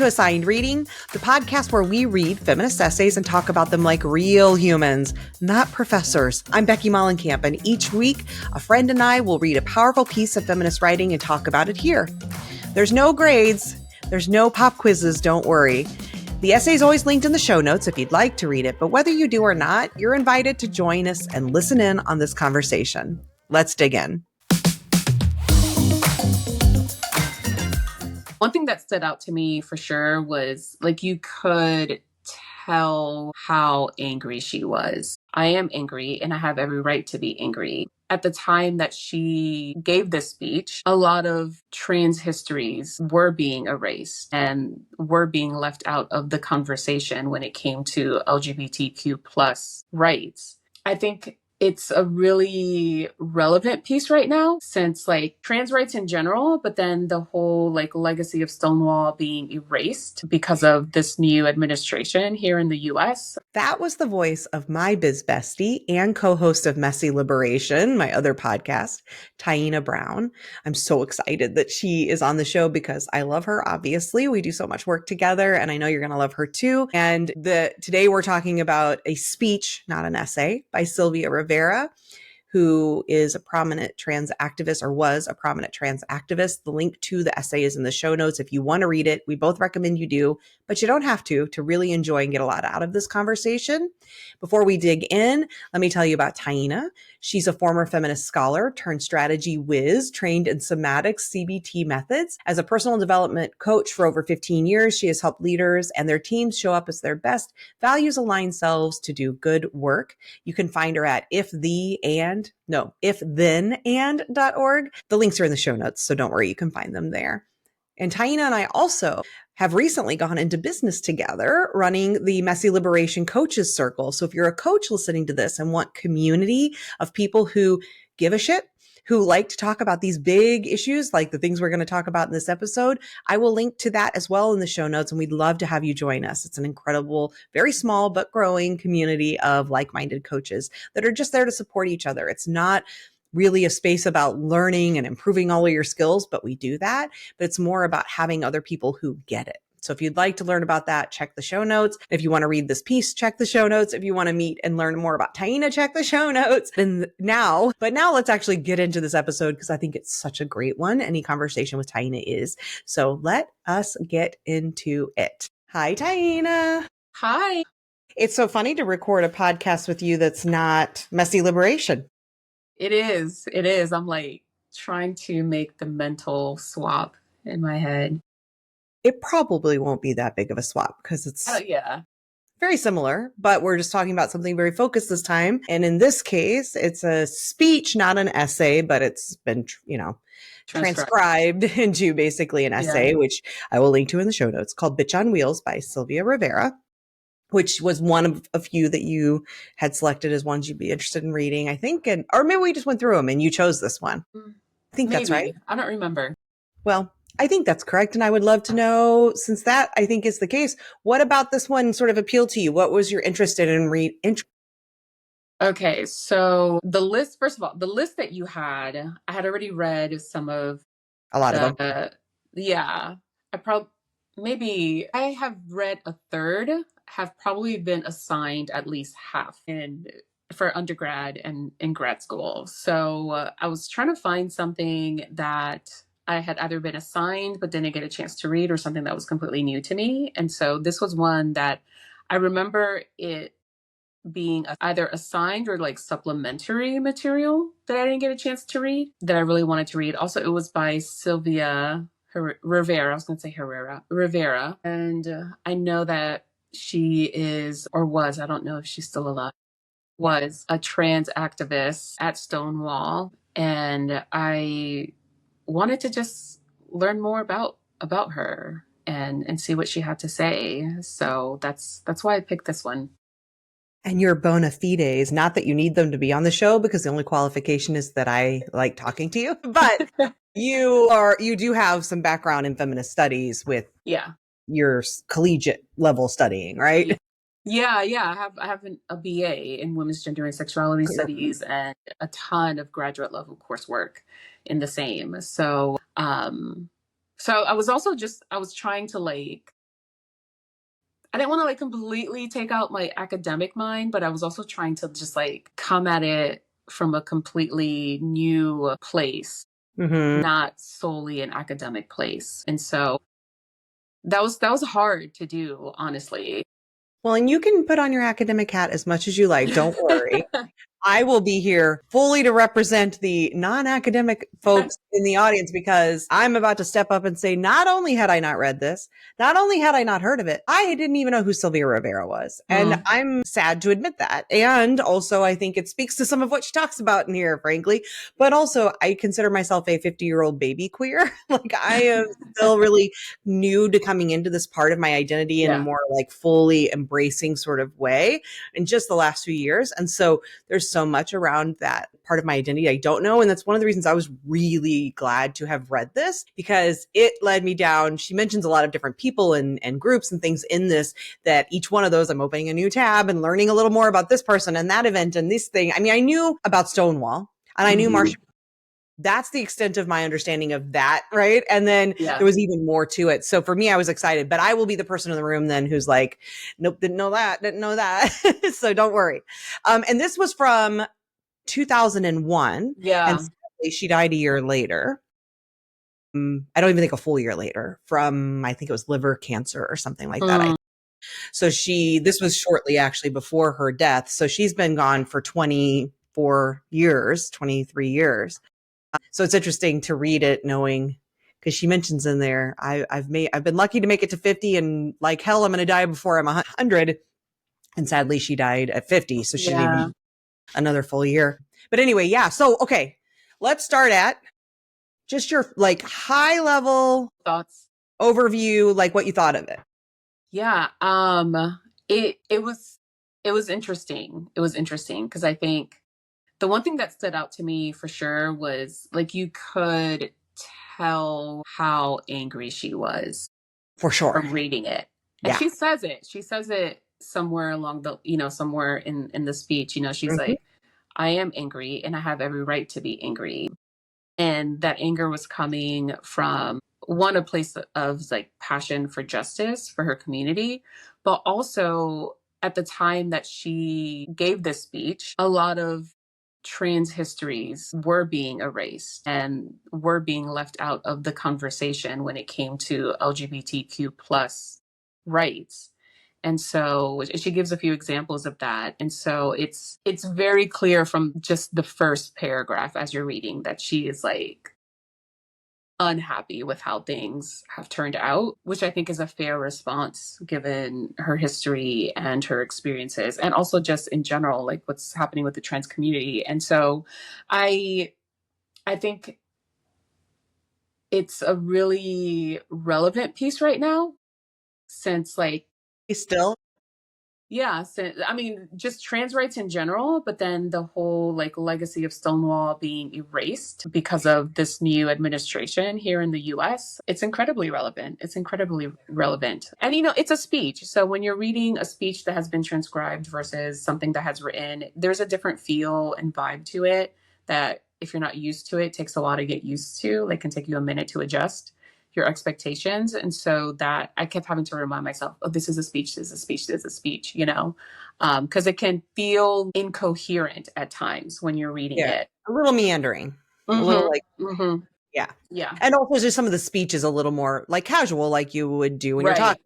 to Assigned Reading, the podcast where we read feminist essays and talk about them like real humans, not professors. I'm Becky Mollenkamp, and each week, a friend and I will read a powerful piece of feminist writing and talk about it here. There's no grades, there's no pop quizzes, don't worry. The essay is always linked in the show notes if you'd like to read it, but whether you do or not, you're invited to join us and listen in on this conversation. Let's dig in. One thing that stood out to me for sure was like you could tell how angry she was. I am angry and I have every right to be angry. At the time that she gave this speech, a lot of trans histories were being erased and were being left out of the conversation when it came to LGBTQ plus rights. I think it's a really relevant piece right now since like trans rights in general, but then the whole like legacy of Stonewall being erased because of this new administration here in the US. That was the voice of my biz bestie and co-host of Messy Liberation, my other podcast, Taina Brown. I'm so excited that she is on the show because I love her. Obviously, we do so much work together and I know you're going to love her too. And today we're talking about a speech, not an essay, by Sylvia Rivera, who is a prominent trans activist or was a prominent trans activist. The link to the essay is in the show notes. If you want to read it, we both recommend you do, but you don't have to really enjoy and get a lot out of this conversation. Before we dig in, let me tell you about Taina. She's a former feminist scholar turned strategy whiz, trained in somatic CBT methods. As a personal development coach for over 15 years, she has helped leaders and their teams show up as their best values-aligned selves to do good work. You can find her at ifthenand.org. The links are in the show notes, so don't worry, you can find them there. And Taina and I also have recently gone into business together running the Messy Liberation Coaches Circle. So if you're a coach listening to this and want community of people who give a shit, who like to talk about these big issues, like the things we're going to talk about in this episode, I will link to that as well in the show notes. And we'd love to have you join us. It's an incredible, very small, but growing community of like-minded coaches that are just there to support each other. It's not really a space about learning and improving all of your skills, but we do that. But it's more about having other people who get it. So if you'd like to learn about that, check the show notes. If you want to read this piece, check the show notes. If you want to meet and learn more about Taina, check the show notes. But now let's actually get into this episode because I think it's such a great one. Any conversation with Taina is. So let us get into it. Hi, Taina. Hi. It's so funny to record a podcast with you that's not Messy Liberation. It is. It is. I'm like trying to make the mental swap in my head. It probably won't be that big of a swap because it's very similar, but we're just talking about something very focused this time. And in this case, it's a speech, not an essay, but it's been, transcribed into basically an essay, which I will link to in the show notes, called Bitch on Wheels by Sylvia Rivera, which was one of a few that you had selected as ones you'd be interested in reading, I think. Or maybe we just went through them and you chose this one. I think that's right. I don't remember. Well, I think that's correct. And I would love to know, since that I think is the case, what about this one sort of appealed to you? What was your interest in Okay. So the list, first of all, the list that you had, I had already read a lot of them. Yeah. I have read a third, have probably been assigned at least half for undergrad and in grad school. So I was trying to find something that I had either been assigned but didn't get a chance to read or something that was completely new to me. And so this was one that I remember it being either assigned or like supplementary material that I didn't get a chance to read that I really wanted to read. Also, it was by Sylvia Rivera. I was going to say Rivera. And I know that she is, or was, I don't know if she's still alive, was a trans activist at Stonewall. And I wanted to just learn more about her and see what she had to say. So that's why I picked this one. And your bona fides, not that you need them to be on the show because the only qualification is that I like talking to you, but you do have some background in feminist studies with your collegiate level studying, right? Yeah. I have a BA in women's gender and sexuality studies and a ton of graduate level coursework in the same. So I was trying to like I didn't want to like completely take out my academic mind, but I was also trying to just like come at it from a completely new place, Mm-hmm. not solely an academic place. And so that was hard to do, honestly. Well, and you can put on your academic hat as much as you like. Don't worry. I will be here fully to represent the non-academic folks in the audience because I'm about to step up and say, not only had I not read this, not only had I not heard of it, I didn't even know who Sylvia Rivera was. And Mm, I'm sad to admit that. And also, I think it speaks to some of what she talks about in here, frankly. But also, I consider myself a 50-year-old baby queer. Like, I am still really new to coming into this part of my identity in a yeah. more like fully embracing sort of way in just the last few years. And so, there's so much around that part of my identity I don't know. And that's one of the reasons I was really glad to have read this because it led me down. She mentions a lot of different people and groups and things in this that each one of those I'm opening a new tab and learning a little more about this person and that event and this thing. I mean, I knew about Stonewall and I knew Marsha. Mhm. That's the extent of my understanding of that, right? And then Yeah. there was even more to it. So for me, I was excited, but I will be the person in the room then who's like, nope, didn't know that, didn't know that. So don't worry. And this was from 2001, and Yeah. sadly, she died a year later. I don't even think a full year later from, I think it was liver cancer or something like that. Mm, So this was shortly actually before her death. So she's been gone for 24 years, 23 years. So it's interesting to read it knowing because she mentions in there, I've been lucky to make it to 50 and like hell, I'm going to die before I'm 100. And sadly, she died at 50. So she didn't even yeah. another full year. But anyway, yeah. So, okay, let's start at just your like high level Thoughts? overview, like what you thought of it. Yeah. It was interesting. It was interesting because I think the one thing that stood out to me for sure was like you could tell how angry she was For sure. from reading it. And Yeah. she says it. She says it somewhere along the, somewhere in the speech, she's Mhm. like, I am angry and I have every right to be angry. And that anger was coming from one, a place of like passion for justice for her community, but also at the time that she gave this speech, a lot of trans histories were being erased and were being left out of the conversation when it came to LGBTQ plus rights. And so she gives a few examples of that. And so it's very clear from just the first paragraph as you're reading that she is like unhappy with how things have turned out, which I think is a fair response given her history and her experiences and also just in general like what's happening with the trans community. And so I I think it's a really relevant piece right now since like Still, yeah, so, I mean, just trans rights in general, but then the whole like legacy of Stonewall being erased because of this new administration here in the US. It's incredibly relevant. It's incredibly relevant. And it's a speech. So when you're reading a speech that has been transcribed versus something that has written, there's a different feel and vibe to it that if you're not used to it, takes a while to get used to, like can take you a minute to adjust your expectations. And so that I kept having to remind myself, oh, this is a speech, this is a speech, this is a speech, because it can feel incoherent at times when you're reading yeah, it. a little meandering, a little like, Mm-hmm. Mm-hmm. yeah. Yeah. And also just some of the speech is a little more like casual, like you would do when you're Right. talking.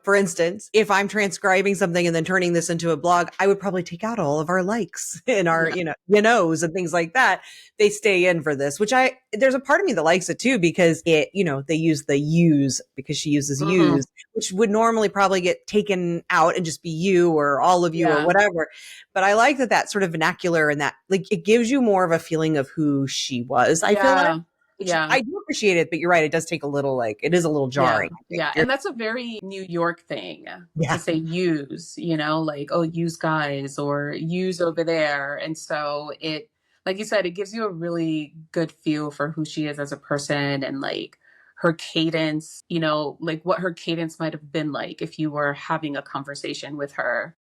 For instance, if I'm transcribing something and then turning this into a blog, I would probably take out all of our likes and our, Yeah. knows and things like that. They stay in for this, which there's a part of me that likes it too, because they use the use because she uses Mm-hmm. use, which would normally probably get taken out and just be you or all of you or Yeah. whatever. But I like that sort of vernacular and that like it gives you more of a feeling of who she was, I feel like. Yeah. Which Yeah. I do appreciate it, but you're right. It does take a little like it is a little Yeah. jarring. I think. Yeah. And that's a very New York thing to Yeah, say use, like, oh, use guys or use over there. And so like you said, it gives you a really good feel for who she is as a person and like her cadence, like what her cadence might have been like if you were having a conversation with her.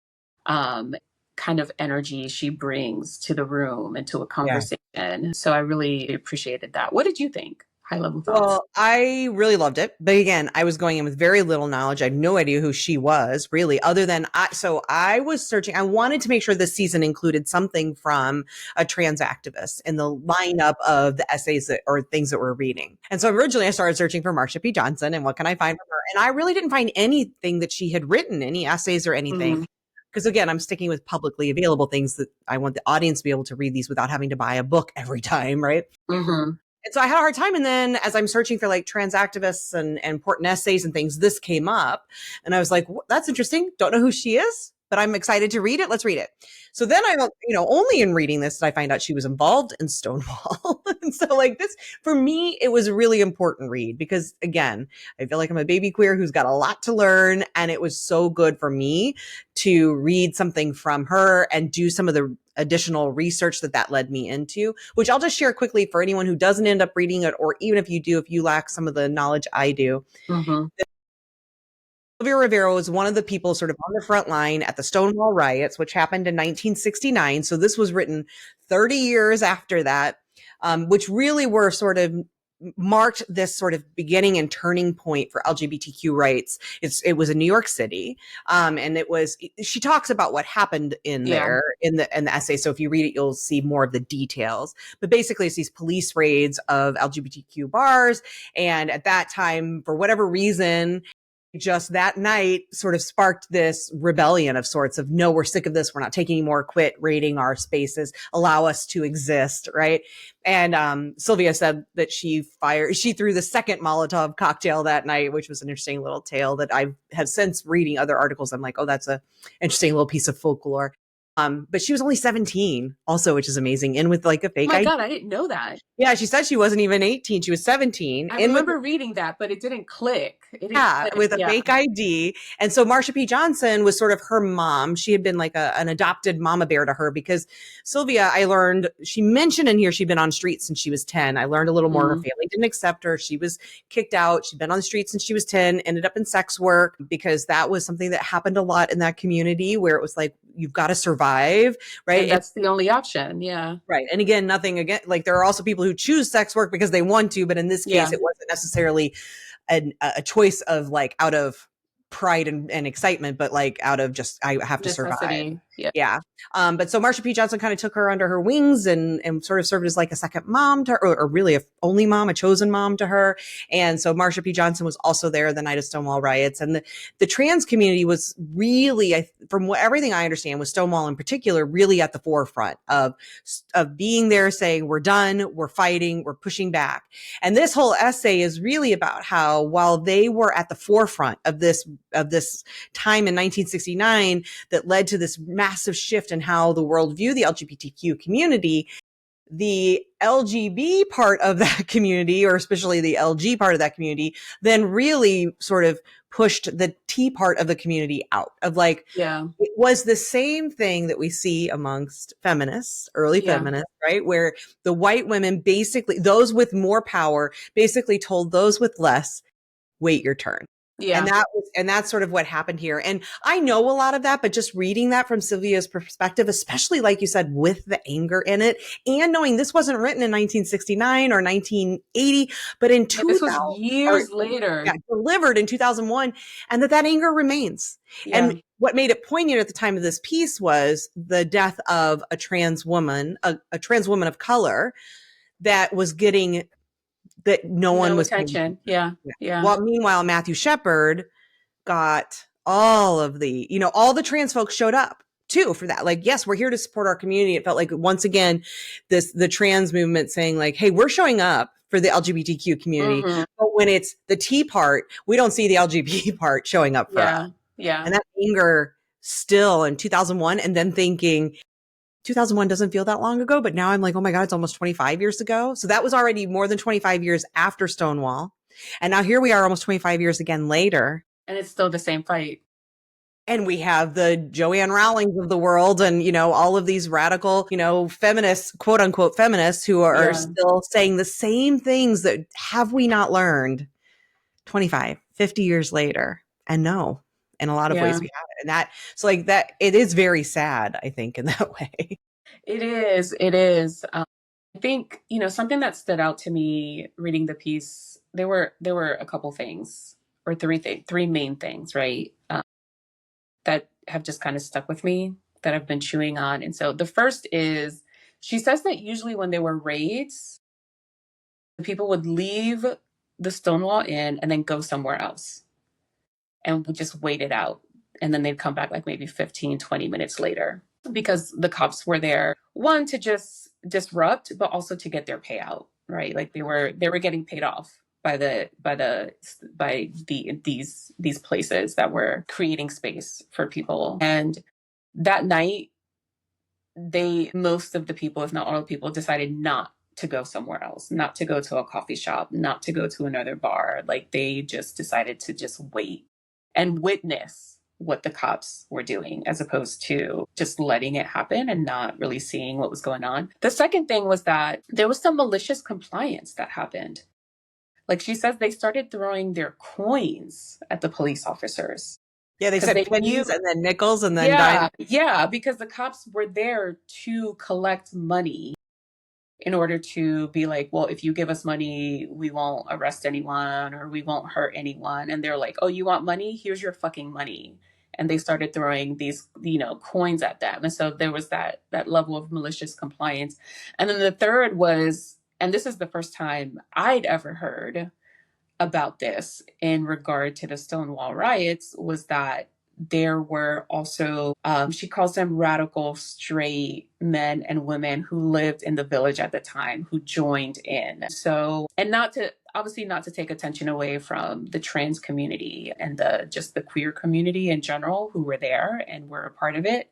Um, kind of energy she brings to the room and to a yeah. conversation. So I really appreciated that. What did you think? high level thoughts. Well, I really loved it. But again, I was going in with very little knowledge. I had no idea who she was really, other than so I was searching. I wanted to make sure this season included something from a trans activist in the lineup of the essays or things that we're reading. And so originally I started searching for Marsha P. Johnson and what can I find from her? And I really didn't find anything that she had written, any essays or anything. Because again, I'm sticking with publicly available things that I want the audience to be able to read these without having to buy a book every time, right? Mm-hmm. And so I had a hard time. And then as I'm searching for like trans activists and important essays and things, this came up. And I was like, that's interesting. Don't know who she is, but I'm excited to read it. Let's read it. So then I, only in reading this did I find out she was involved in Stonewall. And so like this, for me, it was a really important read because again, I feel like I'm a baby queer who's got a lot to learn. And it was so good for me to read something from her and do some of the additional research that led me into, which I'll just share quickly for anyone who doesn't end up reading it, or even if you do, if you lack some of the knowledge I do. Mm-hmm. Sylvia Rivera was one of the people sort of on the front line at the Stonewall riots, which happened in 1969. So this was written 30 years after that, which really were sort of marked this sort of beginning and turning point for LGBTQ rights. It was in New York City. And she talks about what happened in there in the essay. So if you read it, you'll see more of the details, but basically it's these police raids of LGBTQ bars. And at that time, for whatever reason, just that night sort of sparked this rebellion of sorts of, no, we're sick of this. We're not taking anymore. Quit raiding our spaces. Allow us to exist. Right. And Sylvia said that she threw the second Molotov cocktail that night, which was an interesting little tale that I have since reading other articles. I'm like, oh, that's a interesting little piece of folklore. But she was only 17 also, which is amazing. And with like a fake Oh my ID. God, I didn't know that. Yeah, she said she wasn't even 18. She was 17. I remember reading that, but it didn't click. With a fake ID. And so Marsha P. Johnson was sort of her mom. She had been like an adopted mama bear to her because Sylvia, I learned, she mentioned in here she'd been on streets since she was 10. I learned a little more. Her family didn't accept her. She was kicked out. She'd been on the streets since she was 10, ended up in sex work because that was something that happened a lot in that community where it was like, you've got to survive, right? And that's the only option. Yeah. Right. And again, nothing again, like there are also people who choose sex work because they want to, but in this case, it wasn't necessarily a choice of like out of pride and excitement, but like out of just, I have to survive. Yeah. But so Marsha P. Johnson kind of took her under her wings and sort of served as like a second mom to her, or really a only mom, a chosen mom to her. And so Marsha P. Johnson was also there the night of Stonewall riots. And the trans community was really, from everything I understand, with Stonewall in particular, really at the forefront of being there saying, we're done, we're fighting, we're pushing back. And this whole essay is really about how while they were at the forefront of this time in 1969 that led to this massive shift in how the world viewed the LGBTQ community, the LGB part of that community, or especially the LG part of that community, then really sort of pushed the T part of the community out of like, it was the same thing that we see amongst feminists, early feminists, right? Where the white women basically, those with more power, basically told those with less, wait your turn. Yeah. And that's sort of what happened here. And I know a lot of that, but just reading that from Sylvia's perspective, especially like you said, with the anger in it and knowing this wasn't written in 1969 or 1980, but in 2000, this was years later, delivered in 2001, and that anger remains. And what made it poignant at the time of this piece was the death of a trans woman, a trans woman of color that was getting that no one was attention. Well, meanwhile, Matthew Shepard got all of the, all the trans folks showed up too for that. Like, yes, we're here to support our community. It felt like once again, the trans movement saying like, hey, we're showing up for the LGBTQ community. But when it's the T part, we don't see the LGBT part showing up for us. Yeah. And that anger still in 2001, and then thinking, 2001 doesn't feel that long ago, but now I'm like, oh my God, it's almost 25 years ago. So that was already more than 25 years after Stonewall. And now here we are almost 25 years again later. And it's still the same fight. And we have the Joanne Rowlings of the world and, all of these radical, feminists, quote unquote feminists who are still saying the same things that have we not learned 25, 50 years later? And no. In a lot of ways we have it. And so like that, it is very sad, I think, in that way. It is. I think, something that stood out to me reading the piece, there were a couple things, or three main things, right? That have just kind of stuck with me, that I've been chewing on. And so the first is, she says that usually when there were raids, the people would leave the Stonewall Inn and then go somewhere else and would just wait it out. And then they'd come back like maybe 15, 20 minutes later, because the cops were there, one, to just disrupt, but also to get their payout, right? Like they were getting paid off by these places that were creating space for people. And that night, most of the people, if not all the people, decided not to go somewhere else, not to go to a coffee shop, not to go to another bar. Like, they just decided to just wait and witness what the cops were doing, as opposed to just letting it happen and not really seeing what was going on. The second thing was that there was some malicious compliance that happened. Like, she says they started throwing their coins at the police officers. Yeah, they said pennies and then nickels and then dimes. Yeah, because the cops were there to collect money in order to be like, well, if you give us money, we won't arrest anyone or we won't hurt anyone. And they're like, oh, you want money? Here's your fucking money. And they started throwing these, coins at them. And so there was that level of malicious compliance. And then the third was, and this is the first time I'd ever heard about this in regard to the Stonewall riots, was that there were also, she calls them radical straight men and women who lived in the village at the time, who joined in. So, and obviously not to take attention away from the trans community and just the queer community in general, who were there and were a part of it.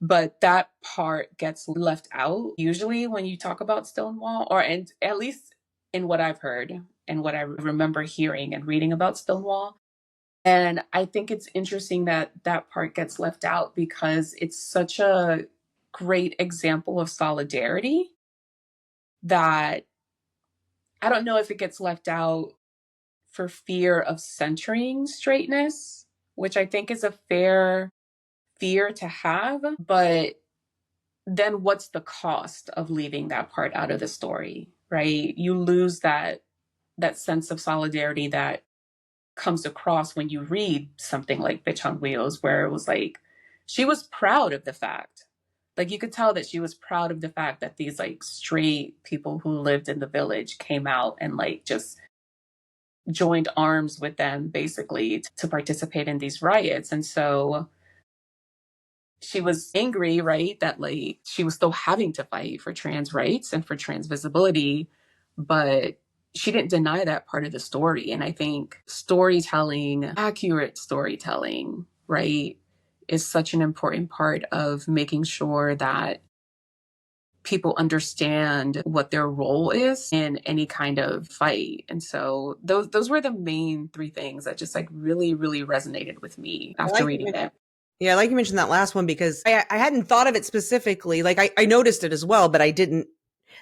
But that part gets left out usually when you talk about Stonewall, and at least in what I've heard and what I remember hearing and reading about Stonewall. And I think it's interesting that that part gets left out, because it's such a great example of solidarity that I don't know if it gets left out for fear of centering straightness, which I think is a fair fear to have. But then what's the cost of leaving that part out of the story, right? You lose that sense of solidarity that comes across when you read something like Bitch on Wheels, where it was like, she was proud of the fact, like, you could tell that she was proud of the fact that these like straight people who lived in the village came out and like just joined arms with them, basically, to participate in these riots. And so she was angry, right, that like she was still having to fight for trans rights and for trans visibility, but she didn't deny that part of the story. And I think storytelling, accurate storytelling, right, is such an important part of making sure that people understand what their role is in any kind of fight. And so those were the main three things that just like really, really resonated with me after reading it. Yeah, I like you mentioned that last one, because I hadn't thought of it specifically. Like, I noticed it as well, but I didn't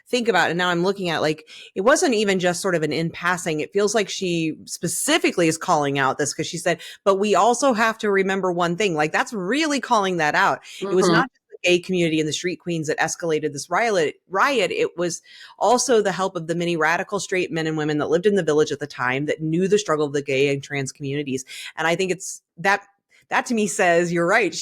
think about it. And now I'm looking at, like, it wasn't even just sort of an in passing. It feels like she specifically is calling out this, because she said, but we also have to remember one thing. Like, that's really calling that out. Mm-hmm. It was not just the gay community and the street queens that escalated this riot. It was also the help of the many radical straight men and women that lived in the village at the time, that knew the struggle of the gay and trans communities. And I think it's that to me says, you're right.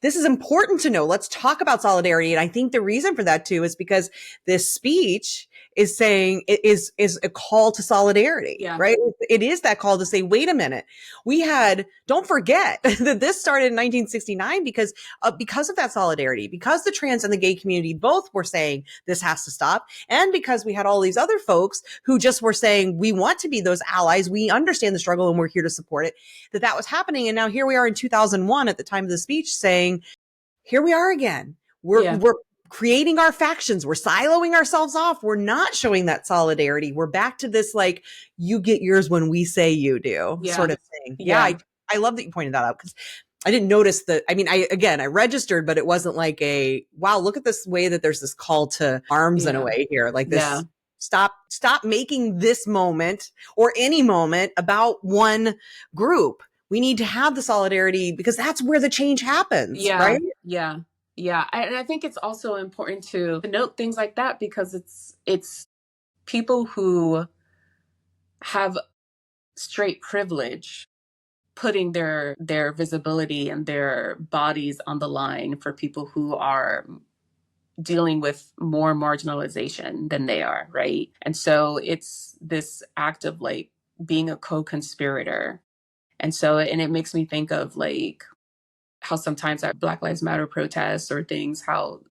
This is important to know. Let's talk about solidarity. And I think the reason for that too is because this speech is saying it is a call to solidarity, right? It is that call to say, wait a minute. Don't forget that this started in 1969 because of that solidarity, because the trans and the gay community both were saying this has to stop. And because we had all these other folks who just were saying, we want to be those allies. We understand the struggle and we're here to support it, that was happening. And now here we are in 2001 at the time of the speech saying, here we are again. We're creating our factions. We're siloing ourselves off. We're not showing that solidarity. We're back to this, like, you get yours when we say you do sort of thing. Yeah. I love that you pointed that out, because I didn't notice that. I mean, I registered, but it wasn't like wow, look at this way that there's this call to arms in a way here. Like this, stop making this moment or any moment about one group. We need to have the solidarity, because that's where the change happens, right? Yeah. Yeah, and I think it's also important to note things like that because it's people who have straight privilege putting their visibility and their bodies on the line for people who are dealing with more marginalization than they are, right? And so it's this act of like being a co-conspirator. And so, and it makes me think of like how sometimes at Black Lives Matter protests or things, how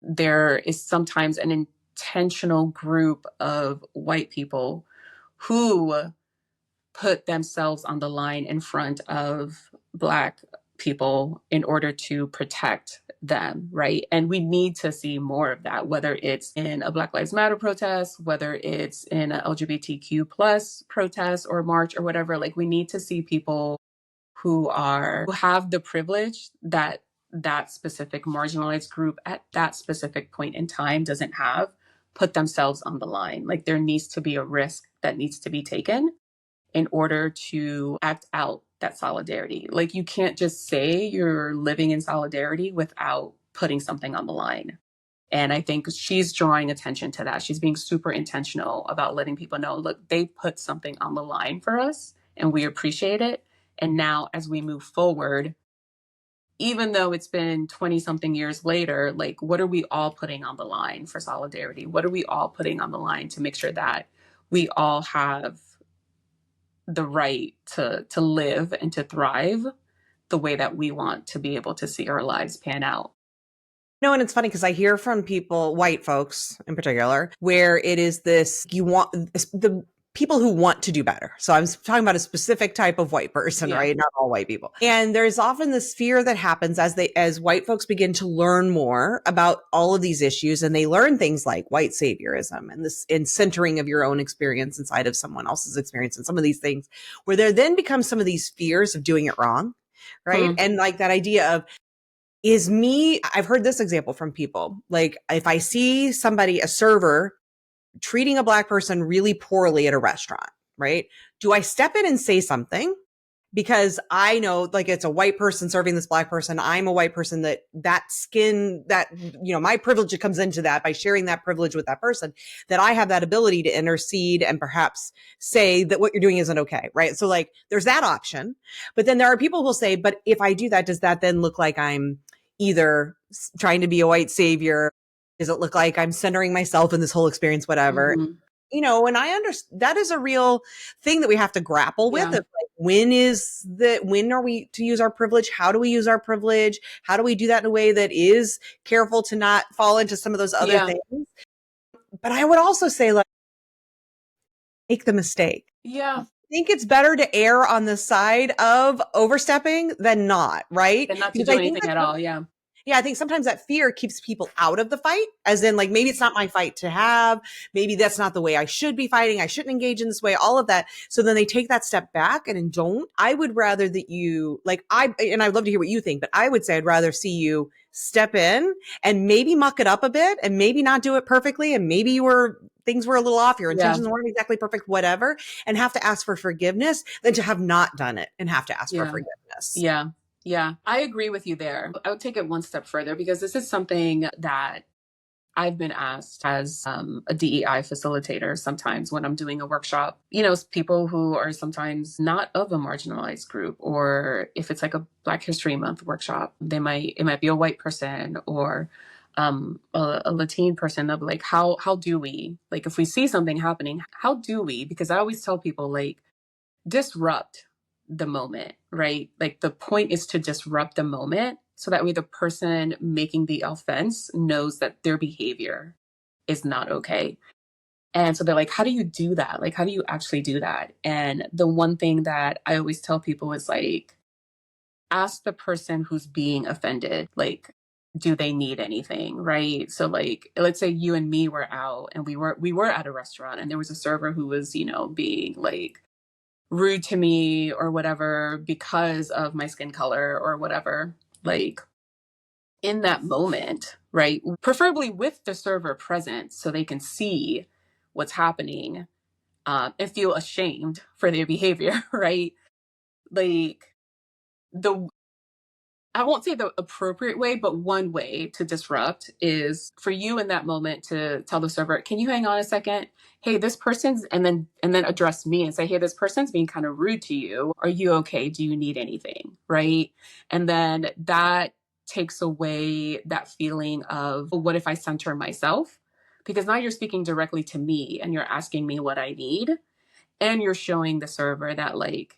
there is sometimes an intentional group of white people who put themselves on the line in front of Black people in order to protect them, right? And we need to see more of that, whether it's in a Black Lives Matter protest, whether it's in a LGBTQ plus protest or march or whatever. Like we need to see people who have the privilege that that specific marginalized group at that specific point in time doesn't have, put themselves on the line. Like there needs to be a risk that needs to be taken in order to act out that solidarity. Like you can't just say you're living in solidarity without putting something on the line. And I think she's drawing attention to that. She's being super intentional about letting people know, look, they put something on the line for us and we appreciate it. And now as we move forward, even though it's been 20 something years later, like what are we all putting on the line for solidarity? What are we all putting on the line to make sure that we all have the right to live and to thrive the way that we want to be able to see our lives pan out. No, and it's funny because I hear from people, white folks in particular, where it is this, you want the people who want to do better. So I'm talking about a specific type of white person, Yeah. right? Not all white people. And there's often this fear that happens as white folks begin to learn more about all of these issues, and they learn things like white saviorism and this in centering of your own experience inside of someone else's experience and some of these things, where there then becomes some of these fears of doing it wrong. Right. And like that idea of, I've heard this example from people. Like if I see somebody, a server, treating a Black person really poorly at a restaurant, right? Do I step in and say something? Because I know like it's a white person serving this Black person. I'm a white person that skin, that, my privilege comes into that by sharing that privilege with that person, that I have that ability to intercede and perhaps say that what you're doing isn't okay. Right. So like there's that option, but then there are people who will say, but if I do that, does that then look like I'm either trying to be a white savior? Does it look like I'm centering myself in this whole experience, whatever? Mm-hmm. And I understand that is a real thing that we have to grapple with. Yeah. Of like, when are we to use our privilege? How do we use our privilege? How do we do that in a way that is careful to not fall into some of those other Yeah. things? But I would also say, like, make the mistake. Yeah. I think it's better to err on the side of overstepping than not, right? And not to Because do I think anything at all. Yeah. I think sometimes that fear keeps people out of the fight, as in like, maybe it's not my fight to have. Maybe that's not the way I should be fighting. I shouldn't engage in this way, all of that. So then they take that step back and don't. I would rather that you and I'd love to hear what you think, but I would say I'd rather see you step in and maybe muck it up a bit and maybe not do it perfectly. And maybe things were a little off. Your intentions weren't exactly perfect, whatever, and have to ask for forgiveness than to have not done it and have to ask for forgiveness. Yeah. Yeah. I agree with you there. I would take it one step further because this is something that I've been asked as a DEI facilitator sometimes when I'm doing a workshop, people who are sometimes not of a marginalized group, or if it's like a Black History Month workshop, it might be a white person or a Latin person. They'll be like, how do we, like, if we see something happening, how do we, because I always tell people like, disrupt the moment, right? Like the point is to disrupt the moment so that way the person making the offense knows that their behavior is not okay. And so they're like, how do you do that? Like, how do you actually do that? And the one thing that I always tell people is like, ask the person who's being offended, like, do they need anything, right? So like, let's say you and me were out and we were at a restaurant and there was a server who was, being like rude to me or whatever because of my skin color or whatever. Like in that moment, right? Preferably with the server present so they can see what's happening and feel ashamed for their behavior, right? Like the I won't say the appropriate way, but one way to disrupt is for you in that moment to tell the server, can you hang on a second? Hey, this person's, and then address me and say, hey, this person's being kind of rude to you. Are you okay? Do you need anything? Right. And then that takes away that feeling of, well, what if I center myself? Because now you're speaking directly to me and you're asking me what I need, and you're showing the server that, like,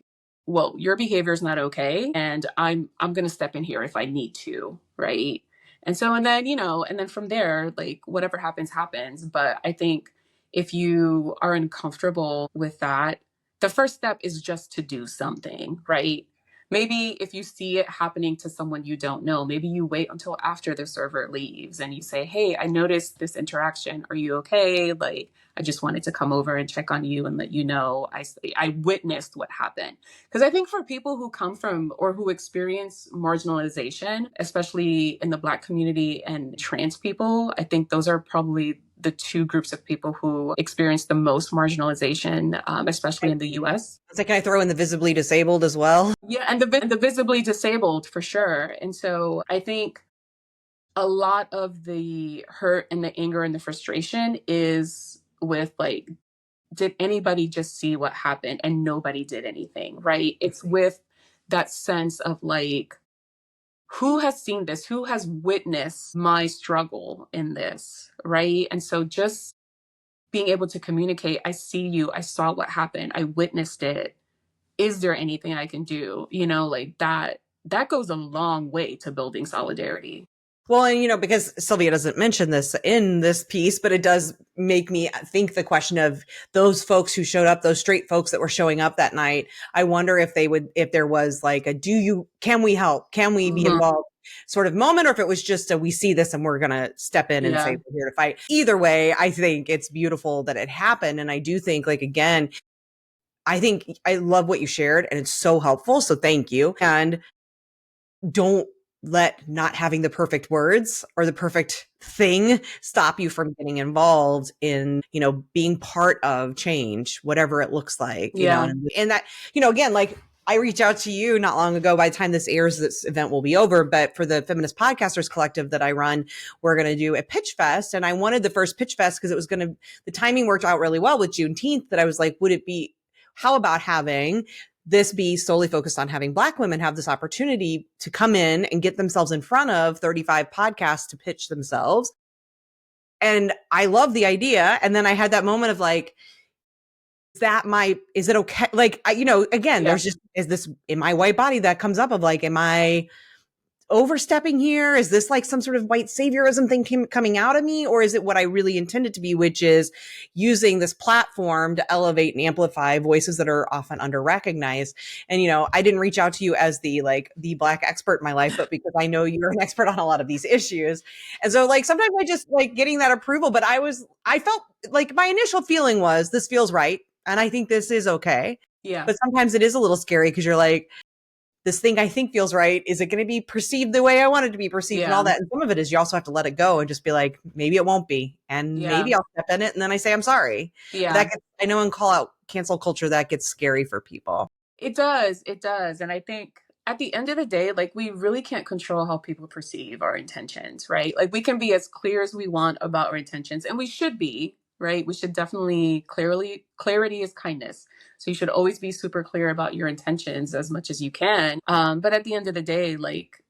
well, your behavior is not okay, and I'm going to step in here if I need to, right? And so, and then, and then from there, like, whatever happens happens. But I think if you are uncomfortable with that, the first step is just to do something, right? Maybe if you see it happening to someone you don't know, maybe you wait until after the server leaves and you say, hey, I noticed this interaction, are you okay? Like, I just wanted to come over and check on you and let you know I witnessed what happened. Because I think for people who come from or who experience marginalization, especially in the Black community and trans people, I think those are probably the two groups of people who experience the most marginalization, especially in the US. It's like, can I throw in the visibly disabled as well? Yeah, and the visibly disabled for sure. And so I think a lot of the hurt and the anger and the frustration is with, like, did anybody just see what happened and nobody did anything, right? It's with that sense of, like, who has seen this? Who has witnessed my struggle in this, right? And so just being able to communicate, I see you, I saw what happened, I witnessed it. Is there anything I can do? Like that goes a long way to building solidarity. Well, and because Sylvia doesn't mention this in this piece, but it does make me think the question of those folks who showed up, those straight folks that were showing up that night. I wonder if there was like a, can we help? Can we be involved sort of moment, or if it was just a, we see this and we're going to step in and say, we're here to fight. Either way, I think it's beautiful that it happened. And I do think, like, again, I think I love what you shared and it's so helpful. So thank you. And don't let not having the perfect words or the perfect thing stop you from getting involved in, being part of change, whatever it looks like, and that, again, like, I reached out to you not long ago. By the time this airs, this event will be over. But for the Feminist Podcasters Collective that I run, we're going to do a pitch fest. And I wanted the first pitch fest because the timing worked out really well with Juneteenth, that I was like, how about having this be solely focused on having Black women have this opportunity to come in and get themselves in front of 35 podcasts to pitch themselves. And I love the idea. And then I had that moment of like, is it okay? Like, again, there's is this in my white body that comes up of like, am I overstepping here? Is this like some sort of white saviorism thing coming out of me? Or is it what I really intended to be, which is using this platform to elevate and amplify voices that are often under-recognized? And, I didn't reach out to you as the Black expert in my life, but because I know you're an expert on a lot of these issues. And so, like, sometimes I just like getting that approval, but I felt like my initial feeling was, this feels right. And I think this is okay. Yeah. But sometimes it is a little scary because you're like, this thing I think feels right, is it going to be perceived the way I want it to be perceived and all that? And some of it is you also have to let it go and just be like, maybe it won't be. And maybe I'll step in it. And then I say, I'm sorry. Yeah. I know in call out cancel culture, that gets scary for people. It does. It does. And I think at the end of the day, like, we really can't control how people perceive our intentions, right? Like, we can be as clear as we want about our intentions, and we should be, right? We should definitely clarity is kindness. So you should always be super clear about your intentions as much as you can. But at the end of the day, like,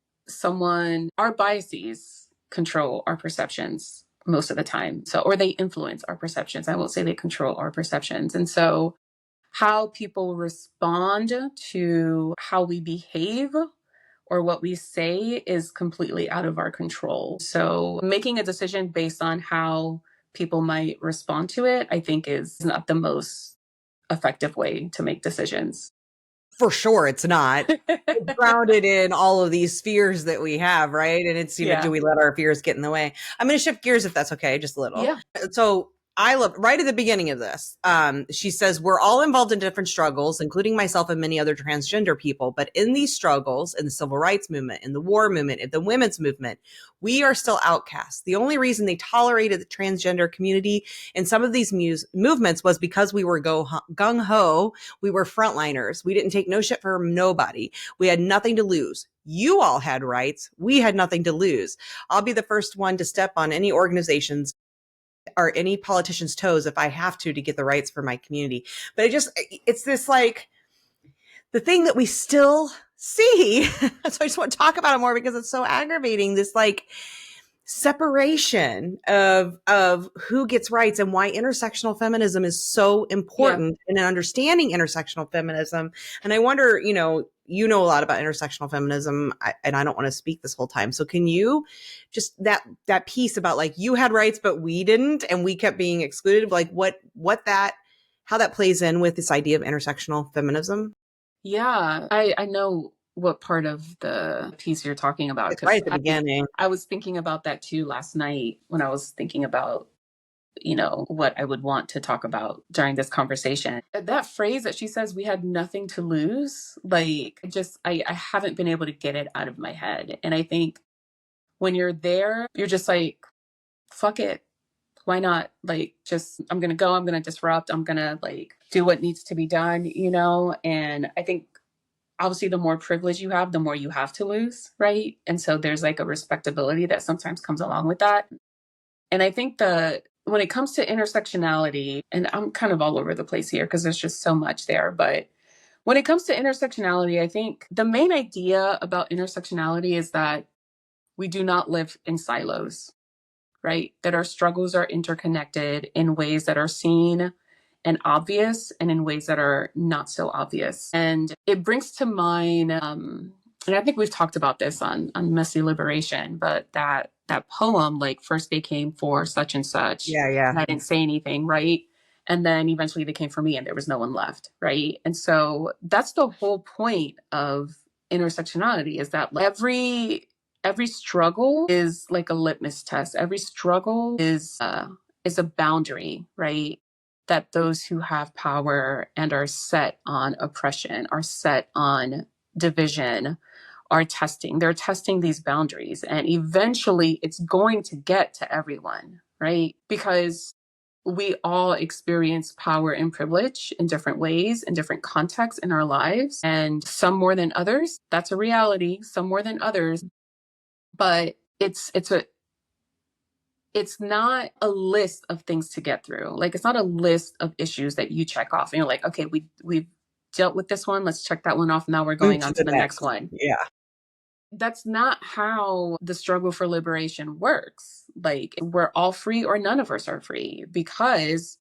our biases control our perceptions most of the time. Or they influence our perceptions. I won't say they control our perceptions. And so how people respond to how we behave or what we say is completely out of our control. So making a decision based on how people might respond to it, I think, is not the most effective way to make decisions. For sure, it's not. It's grounded in all of these fears that we have, right? And it's, do we let our fears get in the way? I'm going to shift gears if that's okay, just a little. Yeah. So I love right at the beginning of this. She says, we're all involved in different struggles, including myself and many other transgender people. But in these struggles, in the civil rights movement, in the war movement, in the women's movement, we are still outcasts. The only reason they tolerated the transgender community in some of these movements was because we were gung ho. We were frontliners. We didn't take no shit from nobody. We had nothing to lose. You all had rights. We had nothing to lose. I'll be the first one to step on any organization's or any politician's toes if I have to get the rights for my community. But it's this like the thing that we still see. So I just want to talk about it more because it's so aggravating. This like separation of who gets rights and why intersectional feminism is so important in understanding intersectional feminism. And I wonder, you know a lot about intersectional feminism, and I don't want to speak this whole time. So can you just that piece about like you had rights, but we didn't, and we kept being excluded, like how that plays in with this idea of intersectional feminism? Yeah, I know what part of the piece you're talking about, It's right because at the beginning. I was thinking about that too last night when I was thinking about, what I would want to talk about during this conversation. That phrase that she says, we had nothing to lose, like I haven't been able to get it out of my head. And I think when you're there, you're just like, fuck it. Why not? Like, just, I'm going to go, I'm going to disrupt, I'm going to like do what needs to be done, And I think obviously the more privilege you have, the more you have to lose, right? And so there's like a respectability that sometimes comes along with that. And I think when it comes to intersectionality, and I'm kind of all over the place here because there's just so much there, but when it comes to intersectionality, I think the main idea about intersectionality is that we do not live in silos, right? That our struggles are interconnected in ways that are seen and obvious and in ways that are not so obvious. And it brings to mind, and I think we've talked about this on Messy Liberation, but that poem, like, first they came for such and such, Yeah. and I didn't say anything, right? And then eventually they came for me and there was no one left, right? And so that's the whole point of intersectionality, is that every struggle is like a litmus test. Every struggle is a boundary, right? That those who have power and are set on oppression, are set on division, are testing. They're testing these boundaries, and eventually it's going to get to everyone, right? Because we all experience power and privilege in different ways, in different contexts in our lives, and some more than others. That's a reality. Some more than others. But it's not a list of things to get through. Like, it's not a list of issues that you check off and you're like, okay, we've dealt with this one, let's check that one off, now we're going on to the next one. Yeah. That's not how the struggle for liberation works. Like, we're all free or none of us are free, because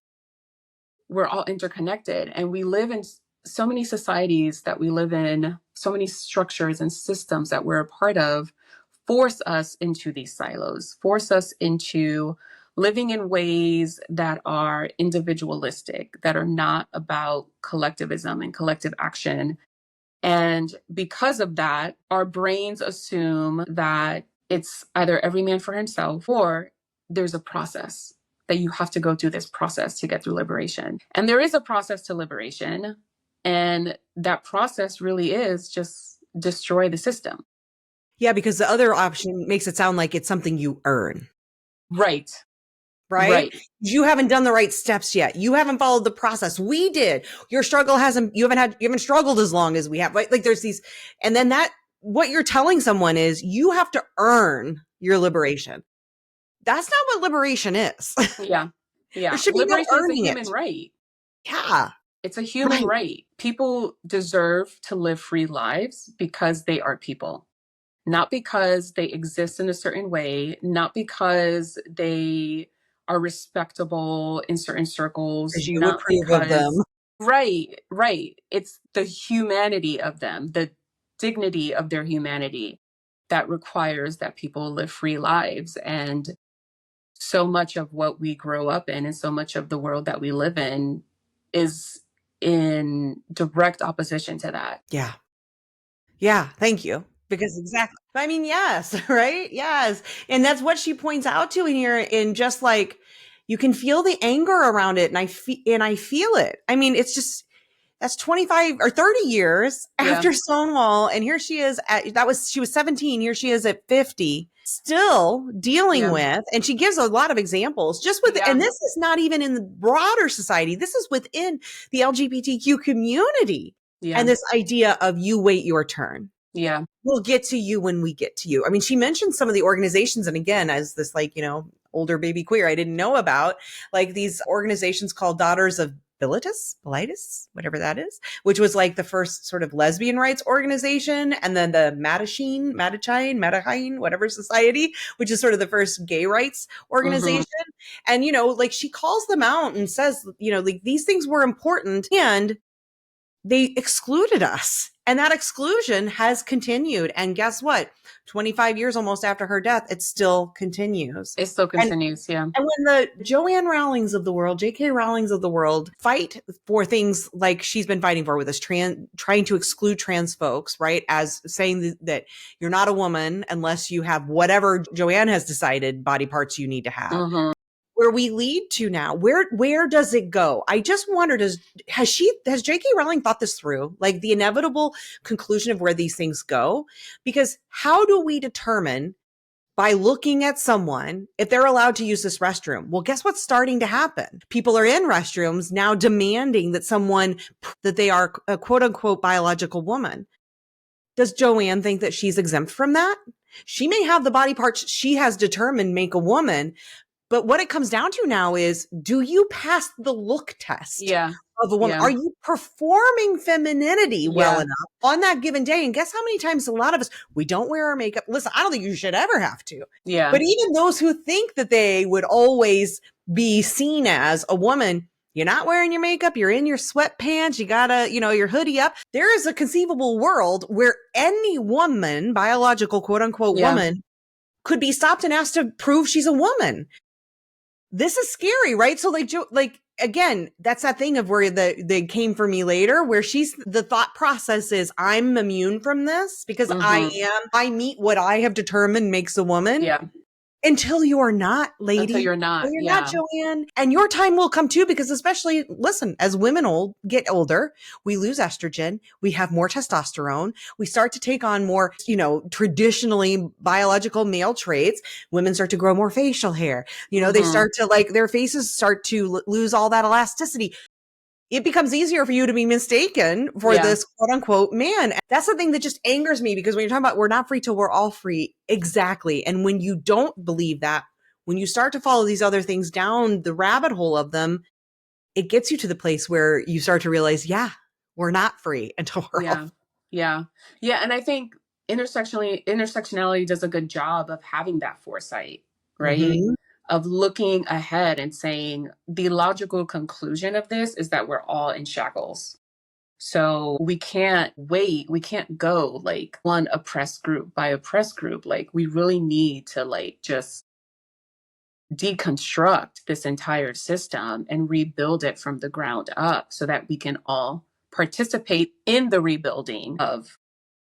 we're all interconnected, and we live in so many societies that we live in, so many structures and systems that we're a part of, force us into these silos, force us into living in ways that are individualistic, that are not about collectivism and collective action. And because of that, our brains assume that it's either every man for himself, or there's a process that you have to go through, this process to get through liberation. And there is a process to liberation. And that process really is just destroy the system. Yeah, because the other option makes it sound like it's something you earn. Right. Right? Right. You haven't done the right steps yet. You haven't followed the process. We did. Your struggle you haven't struggled as long as we have. Right? Like, there's these, and then what you're telling someone is you have to earn your liberation. That's not what liberation is. Yeah. Yeah. There should be Liberation no is a earning human it. right. Yeah. It's a human Right. right. People deserve to live free lives because they are people. Not because they exist in a certain way, not because they are respectable in certain circles, Because you not approve of them. because, right. It's the humanity of them, the dignity of their humanity, that requires that people live free lives. And so much of what we grow up in and so much of the world that we live in is in direct opposition to that. Yeah. Yeah. Thank you. Because exactly. I mean, yes. Right. Yes. And that's what she points out to in here, in just like, you can feel the anger around it. And I feel it. I mean, it's just, that's 25 or 30 years after Stonewall. And here she is she was 17. Here she is at 50, still dealing with, and she gives a lot of examples just with, and this is not even in the broader society. This is within the LGBTQ community. And this idea of you wait your turn. Yeah. We'll get to you when we get to you. I mean, she mentioned some of the organizations. And again, as this older baby queer, I didn't know about like these organizations called Daughters of Bilitis, whatever that is, which was like the first sort of lesbian rights organization. And then the Matachine, whatever society, which is sort of the first gay rights organization. And, like she calls them out and says, like these things were important and they excluded us. And that exclusion has continued. And guess what? 25 years almost after her death, it still continues. It still continues, yeah. And when the Joanne Rowlings of the world, J.K. Rowlings of the world fight for things like she's been fighting for with this trying to exclude trans folks, right? As saying that you're not a woman unless you have whatever Joanne has decided body parts you need to have. Where we lead to now, where does it go? I just wondered, has J.K. Rowling thought this through, like the inevitable conclusion of where these things go? Because how do we determine by looking at someone if they're allowed to use this restroom? Well, guess what's starting to happen? People are in restrooms now demanding that they are a quote unquote biological woman. Does Joanne think that she's exempt from that? She may have the body parts she has determined make a woman. But what it comes down to now is, do you pass the look test of a woman? Are you performing femininity well enough on that given day? And guess how many times a lot of us, we don't wear our makeup. Listen, I don't think you should ever have to. Yeah. But even those who think that they would always be seen as a woman, you're not wearing your makeup, you're in your sweatpants, you got your hoodie up. There is a conceivable world where any woman, biological quote unquote woman, could be stopped and asked to prove she's a woman. This is scary, right? So again, that's that thing of where they came for me later, where the thought process is, I'm immune from this because I meet what I have determined makes a woman. Yeah. Until you're not, lady. Until you're not. Until you're not, Joanne. And your time will come too, because especially, listen, as women get older, we lose estrogen. We have more testosterone. We start to take on more, traditionally biological male traits. Women start to grow more facial hair. They start to their faces start to lose all that elasticity. It becomes easier for you to be mistaken for this quote unquote man. That's the thing that just angers me, because when you're talking about we're not free till we're all free. Exactly. And when you don't believe that, when you start to follow these other things down the rabbit hole of them, it gets you to the place where you start to realize, we're not free until we're all free. Yeah. And I think intersectionality does a good job of having that foresight, right? Of looking ahead and saying the logical conclusion of this is that we're all in shackles. So we can't wait. We can't go one oppressed group by oppressed group. We really need to just deconstruct this entire system and rebuild it from the ground up so that we can all participate in the rebuilding of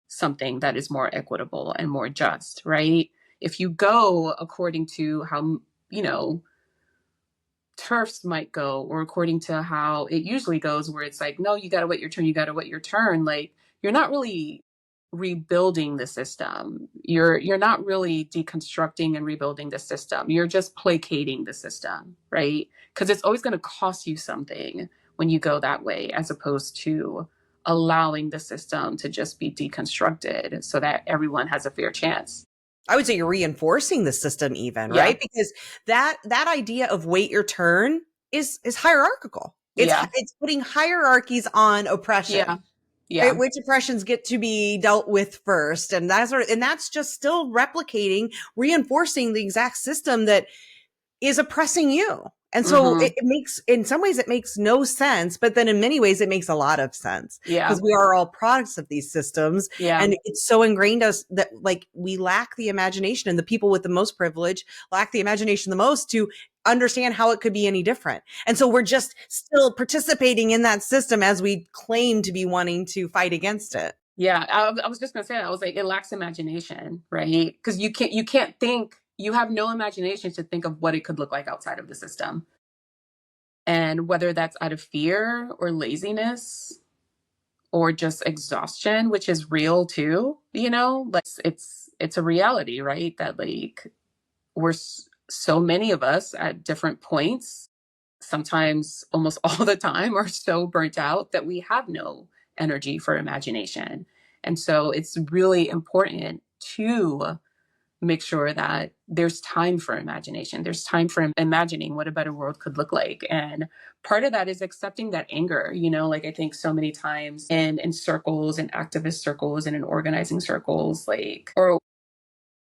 something that is more equitable and more just, right? If you go according to how, turfs might go, or according to how it usually goes, where it's no, you got to wait your turn, you're not really rebuilding the system. You're not really deconstructing and rebuilding the system. You're just placating the system, right? Because it's always going to cost you something when you go that way, as opposed to allowing the system to just be deconstructed so that everyone has a fair chance. I would say you're reinforcing the system even, right? Because that idea of wait your turn is hierarchical. It's putting hierarchies on oppression. Right? Which oppressions get to be dealt with first. And that's just still replicating, reinforcing the exact system that is oppressing you. And so it makes, in some ways it makes no sense, but then in many ways it makes a lot of sense. Because we are all products of these systems. And it's so ingrained us that we lack the imagination, and the people with the most privilege lack the imagination the most to understand how it could be any different. And so we're just still participating in that system as we claim to be wanting to fight against it. Yeah. I was just going to say that. I was it lacks imagination, right? Because you can't think you have no imagination to think of what it could look like outside of the system. And whether that's out of fear or laziness or just exhaustion, which is real too, you know, like it's a reality, right? That like we're so many of us at different points, sometimes almost all the time, are so burnt out that we have no energy for imagination. And so it's really important to make sure that there's time for imagination. There's time for imagining what a better world could look like. And part of that is accepting that anger, you know, like I think so many times in circles, in activist circles and in organizing circles, like, or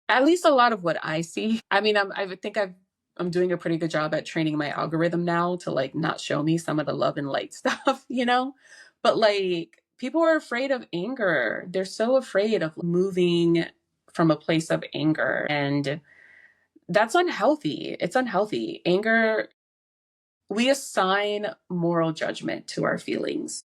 at least a lot of what I see. I mean, I think I'm doing a pretty good job at training my algorithm now to like not show me some of the love and light stuff, you know? But like people are afraid of anger. They're so afraid of moving from a place of anger. And that's unhealthy. It's unhealthy. Anger, we assign moral judgment to our feelings.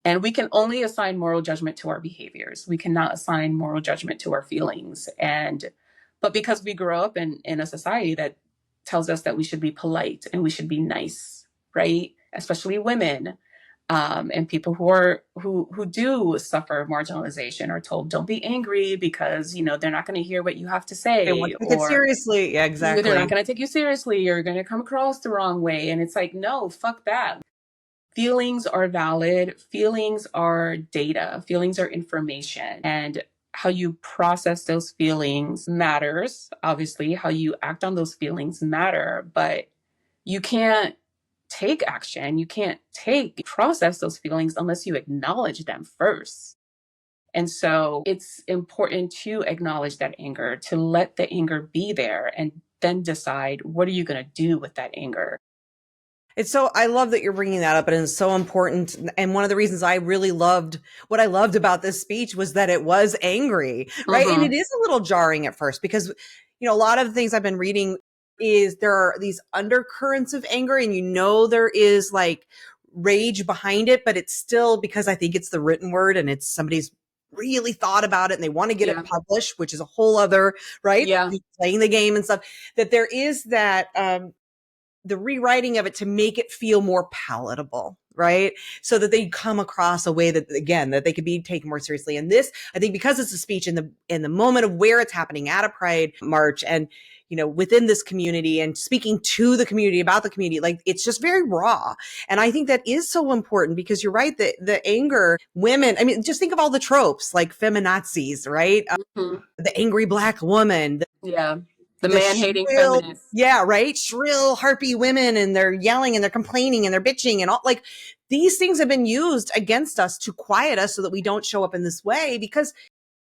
And we can only assign moral judgment to our behaviors. We cannot assign moral judgment to our feelings. But because we grow up in a society that tells us that we should be polite and we should be nice, right? Especially women, and people who do suffer marginalization are told, don't be angry because, you know, they're not going to hear what you have to They say, want to take it or seriously. Yeah, they're not exactly. going to take you seriously. You're going to come across the wrong way. And it's like, no, fuck that. Feelings are valid. Feelings are data. Feelings are information. And how you process those feelings matters. Obviously, how you act on those feelings matter, but you can't take action. You can't process those feelings unless you acknowledge them first. And so it's important to acknowledge that anger, to let the anger be there, and then decide, what are you going to do with that anger? It's so, I love that you're bringing that up, and it's so important. And one of the reasons I really loved what I loved about this speech was that it was angry, right? And Mm-hmm. it is a little jarring at first because, you know, a lot of the things I've been reading is there are these undercurrents of anger, and you know, there is like rage behind it, but it's still, because I think it's the written word and it's somebody's really thought about it and they want to get it Yeah. published, which is a whole other, right? Yeah. Playing the game and stuff, that there is that, the rewriting of it to make it feel more palatable, right? So that they come across a way that, again, that they could be taken more seriously. And this, I think, because it's a speech in the moment of where it's happening at a Pride march, and, you know, within this community and speaking to the community about the community, like it's just very raw. And I think that is so important because you're right, that the anger, women, I mean, just think of all the tropes like feminazis, right? Mm-hmm. The angry Black woman, Yeah. The the man hating shrill, feminist. yeah, right, shrill harpy women, and they're yelling and they're complaining and they're bitching and all, like these things have been used against us to quiet us so that we don't show up in this way, because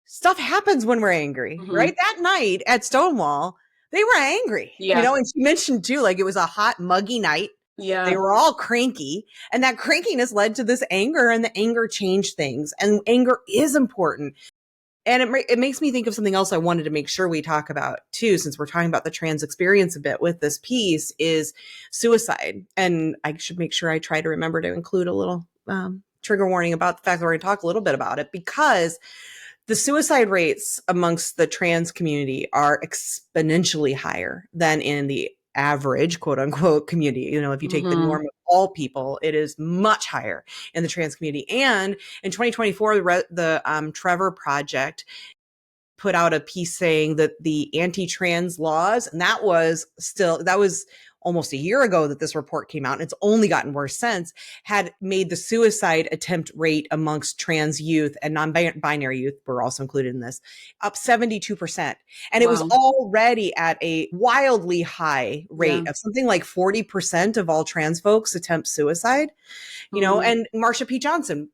stuff happens when we're angry, Mm-hmm. right? That night at Stonewall, they were angry, you Yeah. know, and she mentioned too, like it was a hot, muggy night. They Yeah. were all cranky, and that crankiness led to this anger, and the anger changed things. And anger is important. And it makes me think of something else I wanted to make sure we talk about too, since we're talking about the trans experience a bit with this piece, is suicide. And I should make sure I try to remember to include a little trigger warning about the fact that we're going to talk a little bit about it, because the suicide rates amongst the trans community are exponentially higher than in the average quote unquote community. You know, if you take the Mm-hmm. norm of all people, it is much higher in the trans community. And in 2024, the Trevor Project put out a piece saying that the anti-trans laws, and that was almost a year ago that this report came out, and it's only gotten worse since, had made the suicide attempt rate amongst trans youth and non-binary youth, were also included in this, up 72%. And it was Wow. already at a wildly high Yeah. rate of something like 40% of all trans folks attempt suicide, you know. Mm-hmm. And Marsha P. Johnson,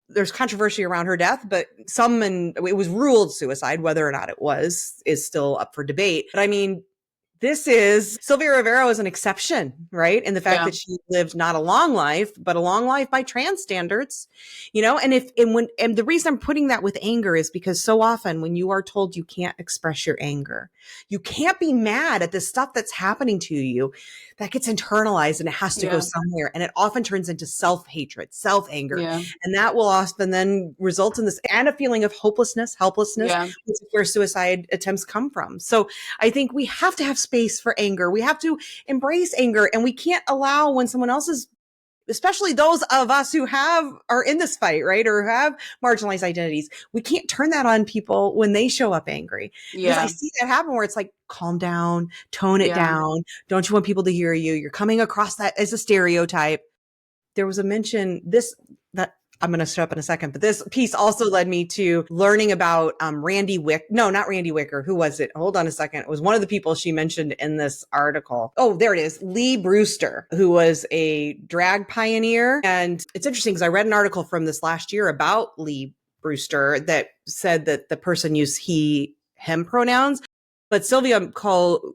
there's controversy around her death, but it was ruled suicide. Whether or not it was is still up for debate. But I mean, This is Sylvia Rivera is an exception, right? In the fact that she lived not a long life, but a long life by trans standards, and the reason I'm putting that with anger is because so often when you are told you can't express your anger, you can't be mad at the stuff that's happening to you, that gets internalized and it has to go somewhere. And it often turns into self-hatred, self-anger. And that will often then result in this and a feeling of hopelessness, helplessness, which is where suicide attempts come from. So I think we have to have space for anger. We have to embrace anger, and we can't allow when someone else is, especially those of us who are in this fight, right? Or have marginalized identities. We can't turn that on people when they show up angry. Because I see that happen where it's like, calm down, tone it down. Don't you want people to hear you? You're coming across that as a stereotype. There was a mention that I'm going to shut up in a second, but this piece also led me to learning about Randy Wick. No, not Randy Wicker. Who was it? Hold on a second. It was one of the people she mentioned in this article. Oh, there it is. Lee Brewster, who was a drag pioneer. And it's interesting because I read an article from this last year about Lee Brewster that said that the person used he, him pronouns. But Sylvia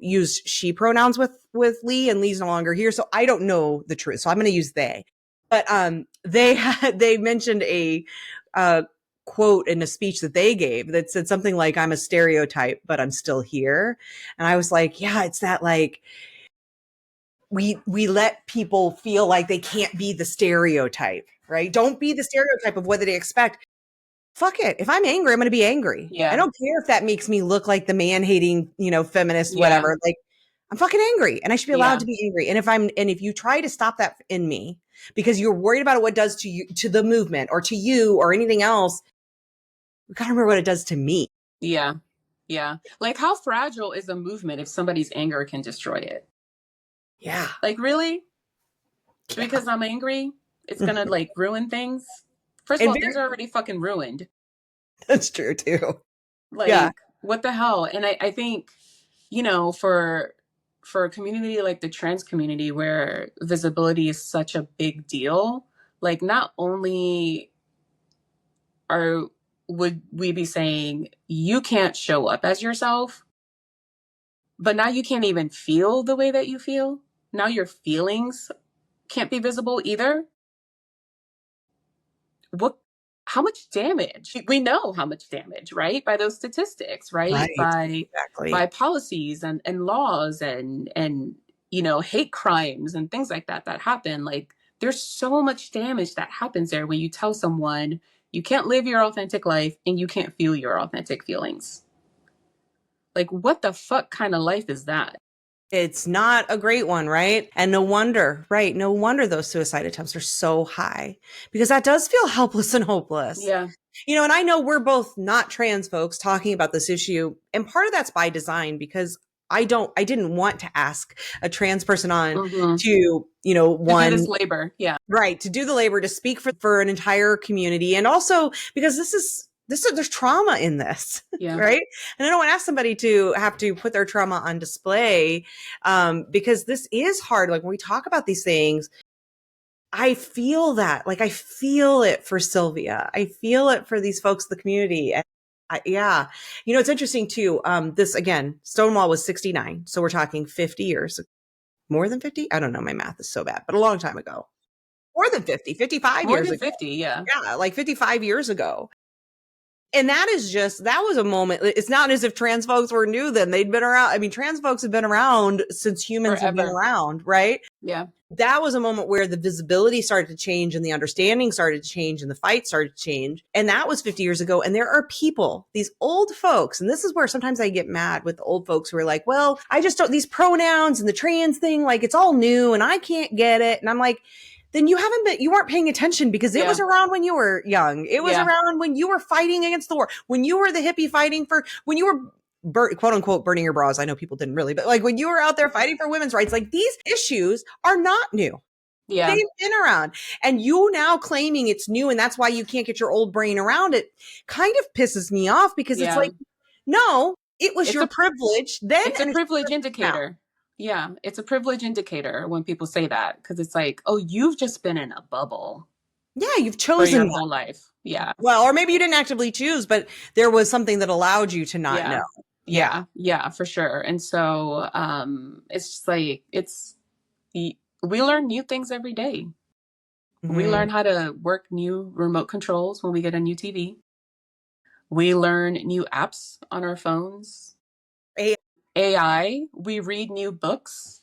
used she pronouns with Lee, and Lee's no longer here. So I don't know the truth. So I'm going to use they. But they mentioned a quote in a speech that they gave that said something like, "I'm a stereotype, but I'm still here." And I was like, yeah, it's that like we let people feel like they can't be the stereotype, right? Don't be the stereotype of what they expect. Fuck it. If I'm angry, I'm going to be angry. I don't care if that makes me look like the man-hating, feminist, whatever. Like, I'm fucking angry, and I should be allowed to be angry. And if you try to stop that in me because you're worried about what it does to you, to the movement, or to you, or anything else, we gotta remember what it does to me. Yeah. Like, how fragile is a movement if somebody's anger can destroy it? Yeah. Like, really? Yeah. Because I'm angry, it's gonna like ruin things. First of all, things are already fucking ruined. That's true too. Like, what the hell? And I think, for a community like the trans community where visibility is such a big deal, like, not only would we be saying you can't show up as yourself, but now you can't even feel the way that you feel. Now your feelings can't be visible either. How much damage? We know how much damage, right? By those statistics, right? By policies and laws and hate crimes and things like that happen. Like, there's so much damage that happens there when you tell someone you can't live your authentic life and you can't feel your authentic feelings. Like, what the fuck kind of life is that? It's not a great one, right? And no wonder, right? No wonder those suicide attempts are so high, because that does feel helpless and hopeless. Yeah. And I know we're both not trans folks talking about this issue. And part of that's by design, because I didn't want to ask a trans person on to do this labor. Yeah. Right. To do the labor, to speak for an entire community. And also because there's trauma in this, right? And I don't want to ask somebody to have to put their trauma on display, because this is hard. Like, when we talk about these things, I feel that, like, I feel it for Sylvia. I feel it for these folks in the community. And it's interesting too. This, again, Stonewall was 69. So we're talking 50 years, more than 50. I don't know. My math is so bad, but a long time ago, more than 50, 55 more years than ago. 50. Yeah. Yeah. Like 55 years ago. And that was a moment. It's not as if trans folks were new then. They'd been around. I mean, trans folks have been around since humans have been around, right? Yeah. That was a moment where the visibility started to change, and the understanding started to change, and the fight started to change. And that was 50 years ago. And there are people, these old folks, and this is where sometimes I get mad with the old folks who are like, well, I just don't, these pronouns and the trans thing, like, it's all new and I can't get it. And I'm like, then you weren't paying attention, because it was around when you were young. It was around when you were fighting against the war, when you were the hippie fighting when you were quote unquote burning your bras. I know people didn't really, but like, when you were out there fighting for women's rights, like, these issues are not new. Yeah. They've been around, and you now claiming it's new and that's why you can't get your old brain around it kind of pisses me off, because it's like, no, it's your privilege then. It's a privilege indicator. Now. Yeah, it's a privilege indicator when people say that, because it's like, oh, you've just been in a bubble. Yeah, you've chosen your whole life. Yeah. Well, or maybe you didn't actively choose, but there was something that allowed you to not know. Yeah, for sure. And so it's just like we learn new things every day. We Mm-hmm. learn how to work new remote controls when we get a new TV. We learn new apps on our phones. AI, we read new books,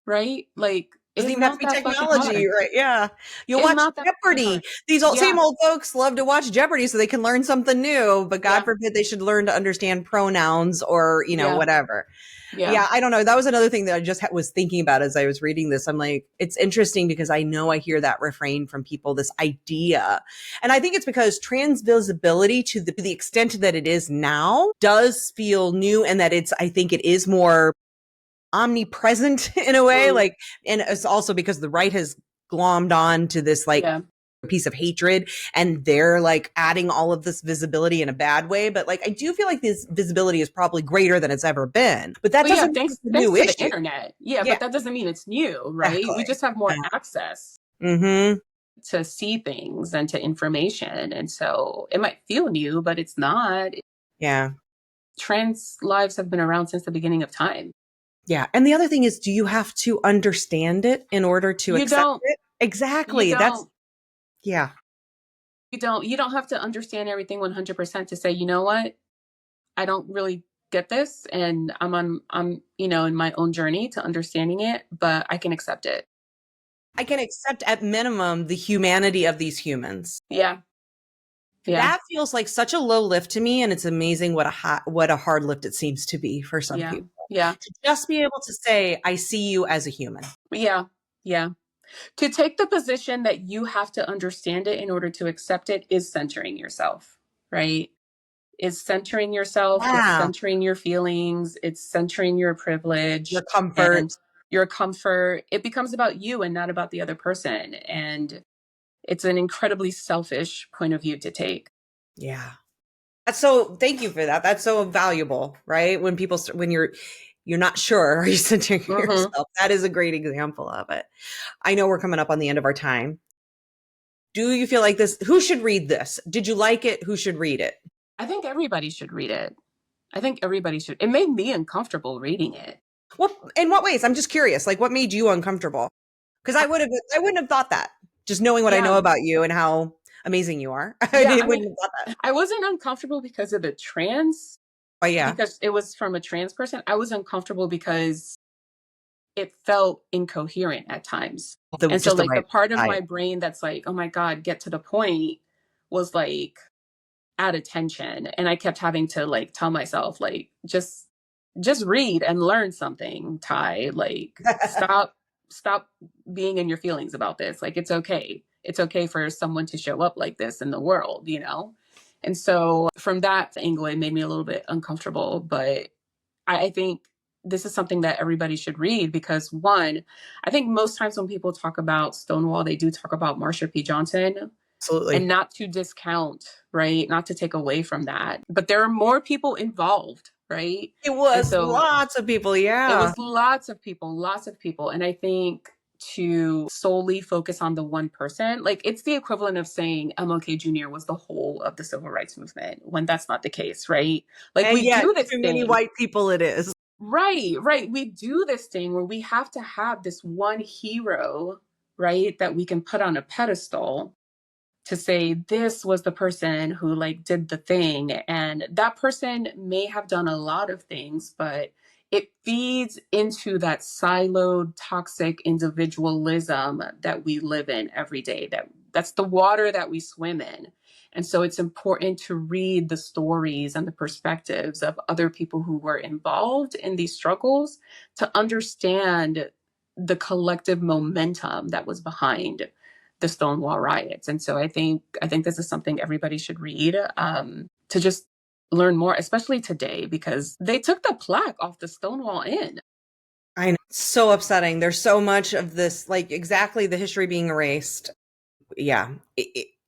right? Like Doesn't it's even have to not be that fucking technology, hard. right? Yeah. You'll It's watch not that fucking Jeopardy. hard. These Yeah, same old folks love to watch Jeopardy so they can learn something new, but God yeah, forbid they should learn to understand pronouns or, yeah, whatever. yeah. Yeah, I don't know. That was another thing that I just was thinking about as I was reading this. I'm like, it's interesting because I know I hear that refrain from people, this idea. And I think it's because trans visibility to the extent that it is now does feel new and that I think it is more omnipresent in a way, Mm, like, and it's also because the right has glommed on to this like yeah. piece of hatred and they're like adding all of this visibility in a bad way, but like I do feel like this visibility is probably greater than it's ever been, but that Well, yeah, doesn't mean it's a thanks new to the issue. internet. Yeah, Yeah, but that doesn't mean it's new, right? We exactly. just have more Yeah. access Mm-hmm. to see things and to information. And so it might feel new, but it's not. Yeah. Trans lives have been around since the beginning of time. Yeah. And the other thing is, do you have to understand it in order to You accept don't it? you Exactly. That's, don't yeah. you don't have to understand everything 100% to say, you know what? I don't really get this and I'm in my own journey to understanding it, but I can accept it. I can accept at minimum the humanity of these humans. Yeah. Yeah. That feels like such a low lift to me, and it's amazing what a hard lift it seems to be for some Yeah. people. Yeah. To just be able to say, "I see you as a human." Yeah. Yeah. To take the position that you have to understand it in order to accept it is centering yourself, right? Is centering yourself, it's Yeah, centering your feelings, it's centering your your privilege comfort. and your comfort. It becomes about you and not about the other person. And it's an incredibly selfish point of view to take. Yeah, that's so. Thank you for that. That's so valuable, right? When when you're not sure, are you centering Hmm. yourself? That is a great example of it. I know we're coming up on the end of our time. Do you feel like this? Who should read this? Did you like it? Who should read it? I think everybody should read it. I think everybody should. It made me uncomfortable reading it. What in what ways? I'm just curious. Like, what made you uncomfortable? Because Uh, I wouldn't have thought that. Just knowing what I yeah. know about you and how amazing you are, I Yeah. I mean, wouldn't have thought that. I wasn't uncomfortable because of the trans, But yeah, because it was from a trans person. I was uncomfortable because it felt incoherent at times. And so just the like the right part of side. my brain that's like, oh my God, get to the point was like at attention. And I kept having to like tell myself, like, just read and learn something, Ty. Like stop being in your feelings about this. Like it's okay. It's okay for someone to show up like this in the world. And so from that angle, it made me a little bit uncomfortable. But I think this is something that everybody should read because one, I think most times when people talk about Stonewall, they do talk about Marsha P. Johnson, and Absolutely. not to discount, right? Not to take away from that, but there are more people involved, right? It And was so lots of people. it Yeah. was lots of people. And I think to solely focus on the one person, like it's the equivalent of saying MLK Jr. was the whole of the civil rights movement when that's not the case, right? Like And we yet, do this too many thing. white people it is. Right, right. We do this thing where we have to have this one hero, right, that we can put on a pedestal to say this was the person who like did the thing, and that person may have done a lot of things, but it feeds into that siloed toxic individualism that we live in every day. That's the water that we swim in. And so it's important to read the stories and the perspectives of other people who were involved in these struggles to understand the collective momentum that was behind the Stonewall riots. And so I think this is something everybody should read, to just learn more, especially today, because they took the plaque off the Stonewall Inn. I know. It's so upsetting. There's so much of this, like exactly the history being erased. Yeah.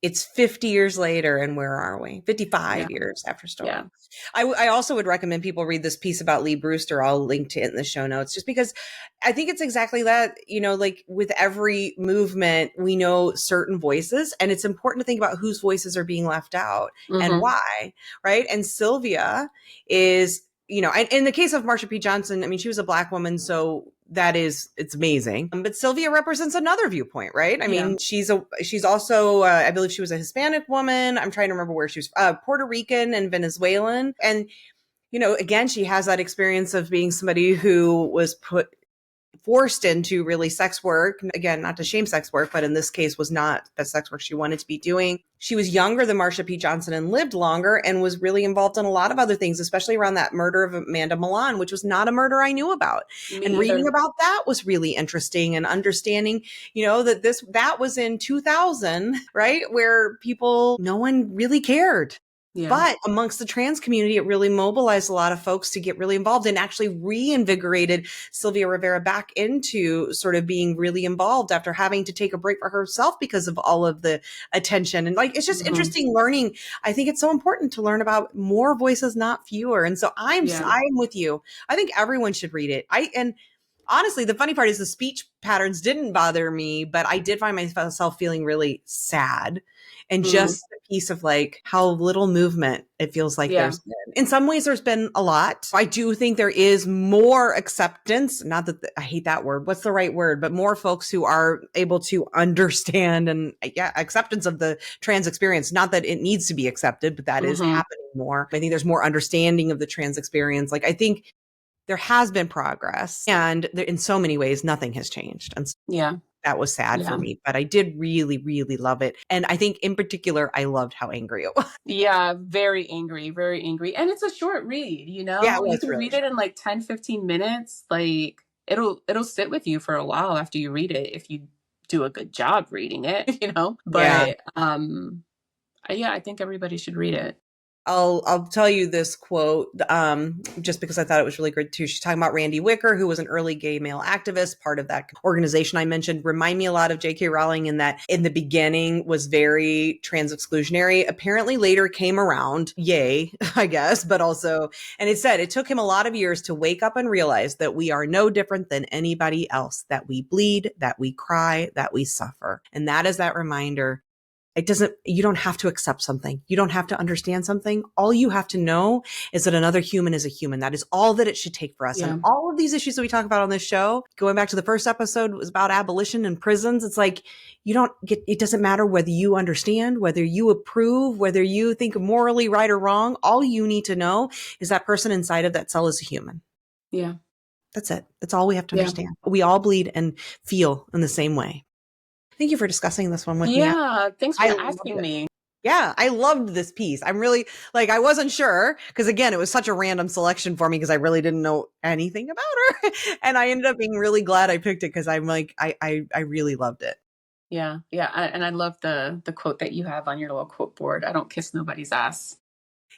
It's 50 years later, and where are we? 55 Yeah, years after yeah. Stonewall. I also would recommend people read this piece about Lee Brewster. I'll link to it in the show notes, just because I think it's exactly that. Like with every movement, we know certain voices, and it's important to think about whose voices are being left out and Mm-hmm. why, right? And Sylvia is in the case of Marsha P. Johnson, I mean, she was a Black woman, so it's amazing. But Sylvia represents another viewpoint, right? I mean, she's also, I believe she was a Hispanic woman. I'm trying to remember where she was, Puerto Rican and Venezuelan. And, again, she has that experience of being somebody who was forced into really sex work. Again, not to shame sex work, but in this case was not the sex work she wanted to be doing. She was younger than Marsha P. Johnson and lived longer and was really involved in a lot of other things, especially around that murder of Amanda Milan, which was not a murder I knew about. And reading about that was really interesting, and understanding, that was in 2000, right? Where no one really cared. Yeah. But amongst the trans community, it really mobilized a lot of folks to get really involved, and actually reinvigorated Sylvia Rivera back into sort of being really involved after having to take a break for herself because of all of the attention. And it's just interesting learning. I think it's so important to learn about more voices, not fewer. And so I'm with you. I think everyone should read it. And honestly, the funny part is the speech patterns didn't bother me, but I did find myself feeling really sad. And just the piece of how little movement it feels like there's been. In some ways, there's been a lot. I do think there is more acceptance. Not that I hate that word. What's the right word? But more folks who are able to understand and acceptance of the trans experience. Not that it needs to be accepted, but that is happening more. I think there's more understanding of the trans experience. I think there has been progress, and in so many ways, nothing has changed. And that was sad for me, but I did really, really love it. And I think in particular, I loved how angry it was. Yeah, very angry, very angry. And it's a short read, Yeah, you can read it in 10, 15 minutes. It'll sit with you for a while after you read it, if you do a good job reading it, But I think everybody should read it. I'll tell you this quote, just because I thought it was really good too. She's talking about Randy Wicker, who was an early gay male activist, part of that organization I mentioned. Remind me a lot of J.K. Rowling in that in the beginning was very trans exclusionary. Apparently later came around, yay, I guess, but also, and it said it took him a lot of years to wake up and realize that we are no different than anybody else, that we bleed, that we cry, that we suffer. And that is that reminder. You don't have to accept something. You don't have to understand something. All you have to know is that another human is a human. That is all that it should take for us. Yeah. And all of these issues that we talk about on this show, going back to the first episode, was about abolition and prisons. It's it doesn't matter whether you understand, whether you approve, whether you think morally right or wrong. All you need to know is that person inside of that cell is a human. Yeah. That's it. That's all we have to understand. We all bleed and feel in the same way. Thank you for discussing this one with me. Yeah, thanks for asking me. Yeah, I loved this piece. I'm really I wasn't sure because, again, it was such a random selection for me because I really didn't know anything about her. And I ended up being really glad I picked it because I'm I really loved it. Yeah. And I love the quote that you have on your little quote board. I don't kiss nobody's ass.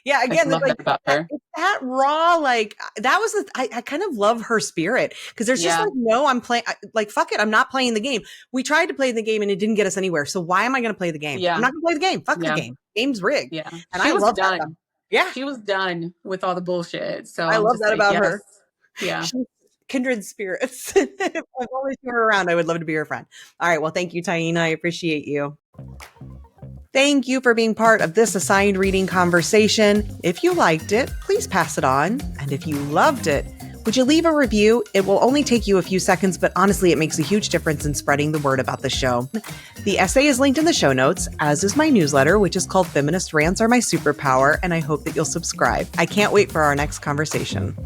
Yeah, again, that about her. That raw, that was I kind of love her spirit because there's just no, I'm playing, fuck it, I'm not playing the game. We tried to play the game and it didn't get us anywhere. So why am I going to play the game? I'm not going to play the game. Fuck the game. Game's rigged. Yeah, and I love that. Yeah, she was done with all the bullshit. So I love that about her. Yeah, she's kindred spirits. If I've always seen her around, I would love to be her friend. All right, well, thank you, Taina. I appreciate you. Thank you for being part of this assigned reading conversation. If you liked it, please pass it on. And if you loved it, would you leave a review? It will only take you a few seconds, but honestly, it makes a huge difference in spreading the word about the show. The essay is linked in the show notes, as is my newsletter, which is called Feminist Rants Are My Superpower, and I hope that you'll subscribe. I can't wait for our next conversation.